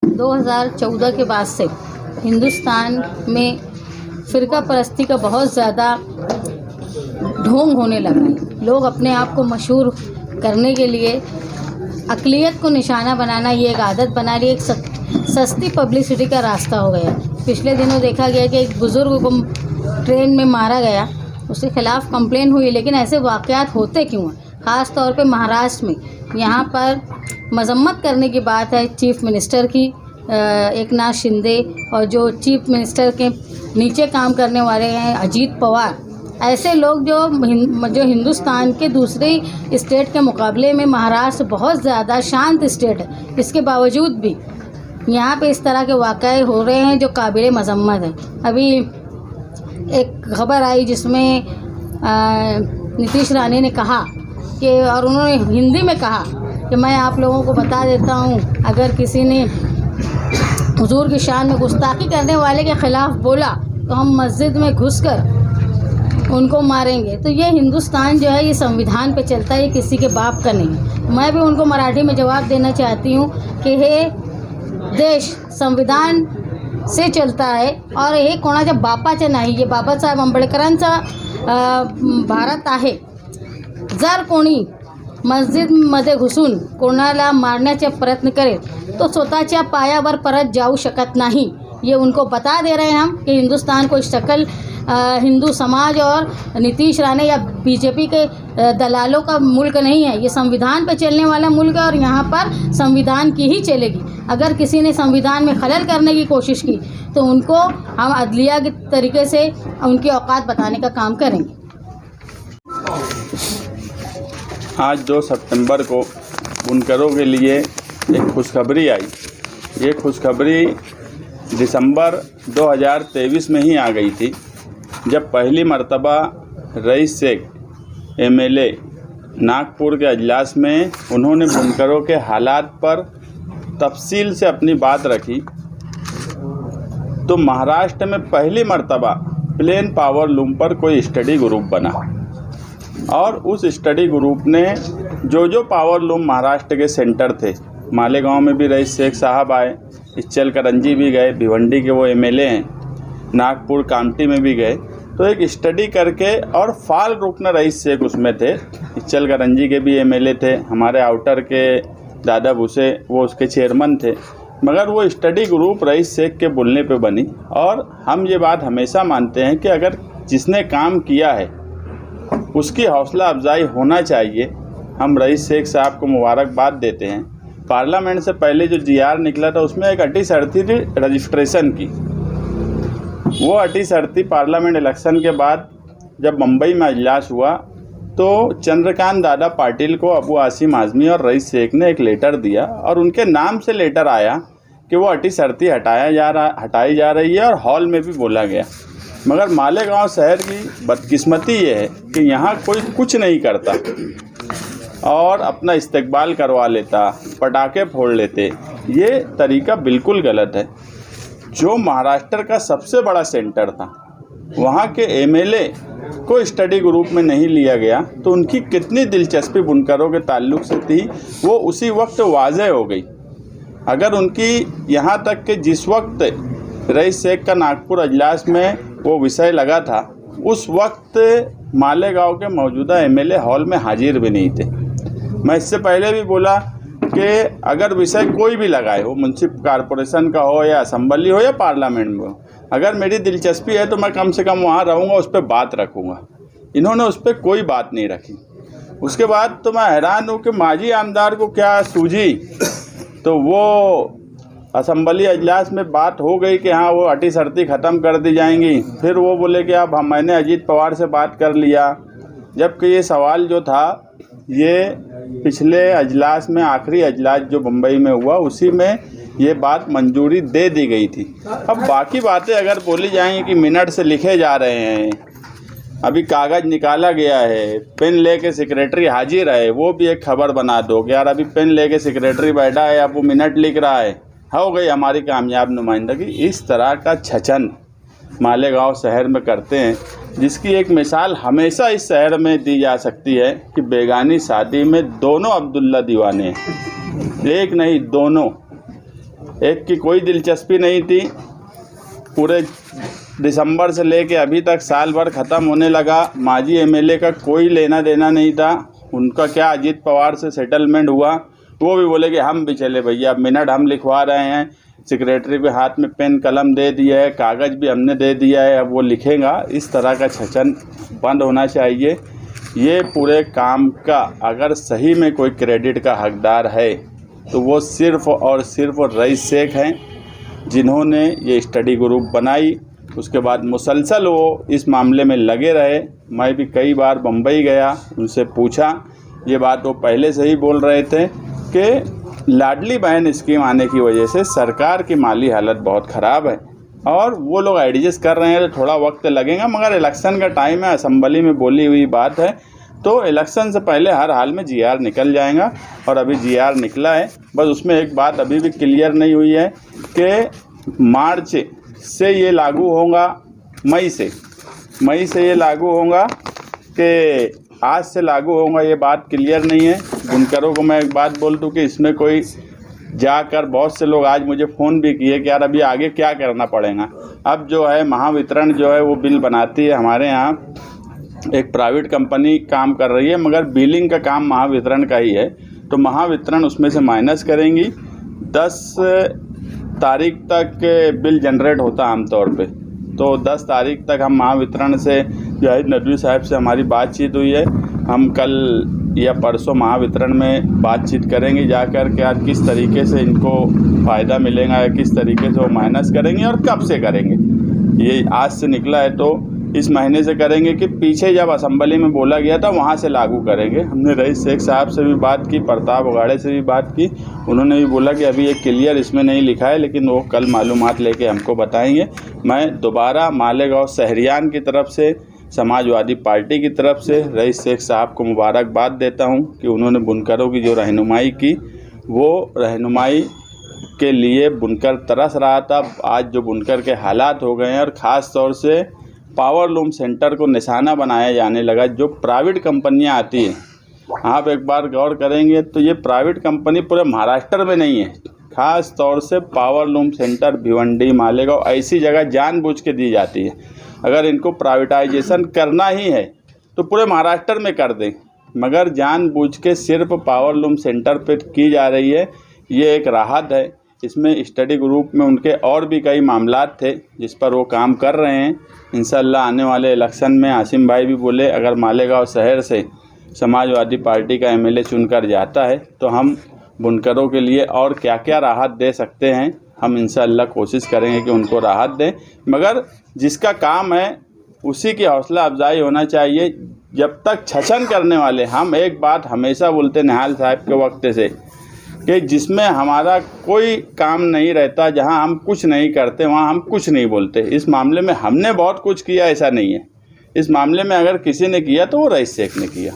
2014 के बाद से हिंदुस्तान में फ़िरका परस्ती का बहुत ज़्यादा ढोंग होने लगा है। लोग अपने आप को मशहूर करने के लिए अक़लियत को निशाना बनाना ये एक आदत बना ली, एक सस्ती पब्लिसिटी का रास्ता हो गया। पिछले दिनों देखा गया कि एक बुज़ुर्ग को ट्रेन में मारा गया, उसके ख़िलाफ़ कंप्लेन हुई, लेकिन ऐसे वाक़यात होते क्यों हैं? ख़ास तौर पे महाराष्ट्र में। यहाँ पर मज़म्मत करने की बात है चीफ मिनिस्टर की, एकनाथ शिंदे, और जो चीफ मिनिस्टर के नीचे काम करने वाले हैं अजीत पवार। ऐसे लोग जो हिंदुस्तान के दूसरे स्टेट के मुकाबले में महाराष्ट्र बहुत ज़्यादा शांत स्टेट है, इसके बावजूद भी यहाँ पे इस तरह के वाक़ये हो रहे हैं जो काबिल मज़म्मत है। अभी एक खबर आई जिसमें नीतीश राणे ने कहा कि, और उन्होंने हिंदी में कहा कि मैं आप लोगों को बता देता हूँ, अगर किसी ने हुजूर की शान में गुस्ताखी करने वाले के ख़िलाफ़ बोला तो हम मस्जिद में घुसकर उनको मारेंगे। तो ये हिंदुस्तान जो है ये संविधान पे चलता है, ये किसी के बाप का नहीं। मैं भी उनको मराठी में जवाब देना चाहती हूँ कि हे देश संविधान से चलता आहे और हे कोणाच्या बापाचे नाही, हे बाबासाहेब आंबेडकरांचा भारत आहे। जर कोणी मस्जिदमध्ये घुसून कोणाला मारण्याचे प्रयत्न करेल तो स्वतःच्या पायावर परत जाऊ शकत नाही। ये उनको बता दे रहे हैं हम कि हिंदुस्तान कोई शक्ल हिंदू समाज और नीतीश राणे या बीजेपी के दलालों का मुल्क नहीं है, ये संविधान पे चलने वाला मुल्क है और यहाँ पर संविधान की ही चलेगी। अगर किसी ने संविधान में खलल करने की कोशिश की तो उनको हम अदलिया के तरीके से उनकी औकात बताने का काम करेंगे। आज 2 सितंबर को बुनकरों के लिए एक खुशखबरी आई। ये खुशखबरी दिसंबर 2023 में ही आ गई थी, जब पहली मर्तबा रईस शेख MLA नागपुर के अजलास में उन्होंने बुनकरों के हालात पर तफसील से अपनी बात रखी। तो महाराष्ट्र में पहली मर्तबा प्लेन पावर लूम पर कोई स्टडी ग्रुप बना और उस स्टडी ग्रुप ने जो पावर लूम महाराष्ट्र के सेंटर थे, मालेगांव में भी रईस शेख साहब आए, इचलकरंजी भी गए, भिवंडी के वो MLA हैं, नागपुर कामठी में भी गए, तो एक स्टडी करके, और फाल रुकन रईस शेख उसमें थे, इचलकरंजी के भी MLA थे, हमारे आउटर के दादा भूसे वो उसके चेयरमैन थे, मगर वो स्टडी ग्रुप रईस शेख के बोलने पे बनी। और हम ये बात हमेशा मानते हैं कि अगर जिसने काम किया है उसकी हौसला अफजाई होना चाहिए। हम रईस शेख साहब को मुबारकबाद देते हैं। पार्लियामेंट से पहले जो GR निकला था उसमें एक अटी शर्ती थी रजिस्ट्रेशन की। वो अटी शर्ती पार्लियामेंट इलेक्शन के बाद जब मुंबई में अजलास हुआ तो चंद्रकांत दादा पाटिल को अबू आसिम आज़मी और रईस शेख ने एक लेटर दिया और उनके नाम से लेटर आया कि वो अटी शर्ती हटाई जा रही है और हॉल में भी बोला गया। मगर मालेगांव शहर की बदकिस्मती ये है कि यहाँ कोई कुछ नहीं करता और अपना इस्तकबाल करवा लेता, पटाखे फोड़ लेते। ये तरीका बिल्कुल गलत है। जो महाराष्ट्र का सबसे बड़ा सेंटर था वहाँ के MLA को स्टडी ग्रुप में नहीं लिया गया तो उनकी कितनी दिलचस्पी बुनकरों के ताल्लुक से थी वो उसी वक्त वाज़ेह हो गई। अगर उनकी यहाँ तक कि जिस वक्त रईस शेख का नागपुर अजलास में वो विषय लगा था उस वक्त मालेगांव के मौजूदा MLA हॉल में हाजिर भी नहीं थे। मैं इससे पहले भी बोला कि अगर विषय कोई भी लगाए हो, म्युनिसिपल कॉरपोरेशन का हो या असेंबली हो या पार्लियामेंट में हो, अगर मेरी दिलचस्पी है तो मैं कम से कम वहाँ रहूँगा, उस पर बात रखूँगा। इन्होंने उस पर कोई बात नहीं रखी। उसके बाद तो मैं हैरान हूँ कि माजी आमदार को क्या सूझी, तो वो असेंबली अजलास में बात हो गई कि हाँ वो अटी शर्ती ख़त्म कर दी जाएंगी। फिर वो बोले कि अब मैंने अजीत पवार से बात कर लिया, जबकि ये सवाल जो था ये पिछले अजलास में, आखिरी अजलास जो मुंबई में हुआ उसी में ये बात मंजूरी दे दी गई थी। अब बाकी बातें अगर बोली जाएंगी कि मिनट से लिखे जा रहे हैं, अभी कागज़ निकाला गया है, पेन लेके सेक्रेटरी हाजिर है, वो भी एक खबर बना दो कि यार अभी पेन लेके सेक्रेटरी बैठा है, अब वो मिनट लिख रहा है, हो गई हमारी कामयाब नुमाइंदगी। इस तरह का छचन मालेगांव शहर में करते हैं, जिसकी एक मिसाल हमेशा इस शहर में दी जा सकती है कि बेगानी शादी में दोनों अब्दुल्ला दीवाने हैं, एक नहीं दोनों। एक की कोई दिलचस्पी नहीं थी। पूरे दिसंबर से लेके अभी तक साल भर ख़त्म होने लगा, माजी एमएलए का कोई लेना देना नहीं था। उनका क्या अजीत पवार से सेटलमेंट हुआ, वो भी बोले कि हम भी चले भैया, अब मिनट हम लिखवा रहे हैं, सेक्रेटरी के हाथ में पेन कलम दे दिया है, कागज़ भी हमने दे दिया है, अब वो लिखेगा। इस तरह का छचन बंद होना चाहिए। ये पूरे काम का अगर सही में कोई क्रेडिट का हकदार है तो वो सिर्फ़ और सिर्फ रईस शेख हैं, जिन्होंने ये स्टडी ग्रुप बनाई। उसके बाद मुसलसल वो इस मामले में लगे रहे। मैं भी कई बार बम्बई गया, उनसे पूछा, ये बात वो पहले से ही बोल रहे थे कि लाडली बहन स्कीम आने की वजह से सरकार की माली हालत बहुत ख़राब है और वो लोग एडजस्ट कर रहे हैं, तो थोड़ा वक्त लगेगा, मगर इलेक्शन का टाइम है, असेंबली में बोली हुई बात है, तो इलेक्शन से पहले हर हाल में जीआर निकल जाएगा। और अभी जीआर निकला है, बस उसमें एक बात अभी भी क्लियर नहीं हुई है कि मार्च से ये लागू होगा, मई से ये लागू होगा कि आज से लागू होगा, ये बात क्लियर नहीं है। बुनकरों को मैं एक बात बोल दूं कि इसमें कोई जाकर, बहुत से लोग आज मुझे फ़ोन भी किए कि यार अभी आगे क्या करना पड़ेगा। अब जो है महावितरण जो है वो बिल बनाती है, हमारे यहाँ एक प्राइवेट कंपनी काम कर रही है, मगर बिलिंग का काम महावितरण का ही है, तो महावितरण उसमें से माइनस करेंगी। 10 तारीख तक बिल जनरेट होता आमतौर पे, तो 10 तारीख तक हम महावितरण से, जाहिद नदवी साहब से हमारी बातचीत हुई है, हम कल या परसों महावितरण में बातचीत करेंगे जाकर के आज किस तरीके से इनको फ़ायदा मिलेगा या किस तरीके से वो माइनस करेंगे और कब से करेंगे। ये आज से निकला है तो इस महीने से करेंगे कि पीछे जब असेंबली में बोला गया था वहाँ से लागू करेंगे। हमने रईस शेख साहब से भी बात की, प्रताप उगाड़े से भी बात की, उन्होंने भी बोला कि अभी ये क्लियर इसमें नहीं लिखा है, लेकिन वो कल मालूमात लेके हमको बताएंगे। मैं दोबारा मालेगांव शहरियान की तरफ से, समाजवादी पार्टी की तरफ से रईस शेख साहब को मुबारकबाद देता हूँ कि उन्होंने बुनकरों की जो रहनुमाई की, वो रहनुमाई के लिए बुनकर तरस रहा था। आज जो बुनकर के हालात हो गए हैं और ख़ास तौर से पावर लूम सेंटर को निशाना बनाया जाने लगा, जो प्राइवेट कंपनियां आती हैं, आप एक बार गौर करेंगे तो ये प्राइवेट कंपनी पूरे महाराष्ट्र में नहीं है। ख़ास तौर से power loom centre Bhiwandi, Malegaon ऐसी जगह जानबूझ के दी जाती है। अगर इनको प्राइवेटाइजेशन करना ही है तो पूरे महाराष्ट्र में कर दें, मगर जानबूझ के सिर्फ पावर लूम सेंटर पर की जा रही है। ये एक राहत है। इसमें स्टडी ग्रुप में उनके और भी कई मामलात थे जिस पर वो काम कर रहे हैं। इंशाअल्लाह आने वाले इलेक्शन में आसिम भाई भी बोले, अगर मालेगांव शहर से समाजवादी पार्टी का एमएलए चुनकर जाता है तो हम बुनकरों के लिए और क्या क्या राहत दे सकते हैं, हम इंशाअल्लाह कोशिश करेंगे कि उनको राहत दें। मगर जिसका काम है उसी की हौसला अफजाई होना चाहिए। जब तक छचन करने वाले, हम एक बात हमेशा बोलते निहाल साहब के वक्त से कि जिसमें हमारा कोई काम नहीं रहता, जहां हम कुछ नहीं करते वहां हम कुछ नहीं बोलते। इस मामले में हमने बहुत कुछ किया, ऐसा नहीं है। इस मामले में अगर किसी ने किया तो वो रईस शेख ने किया।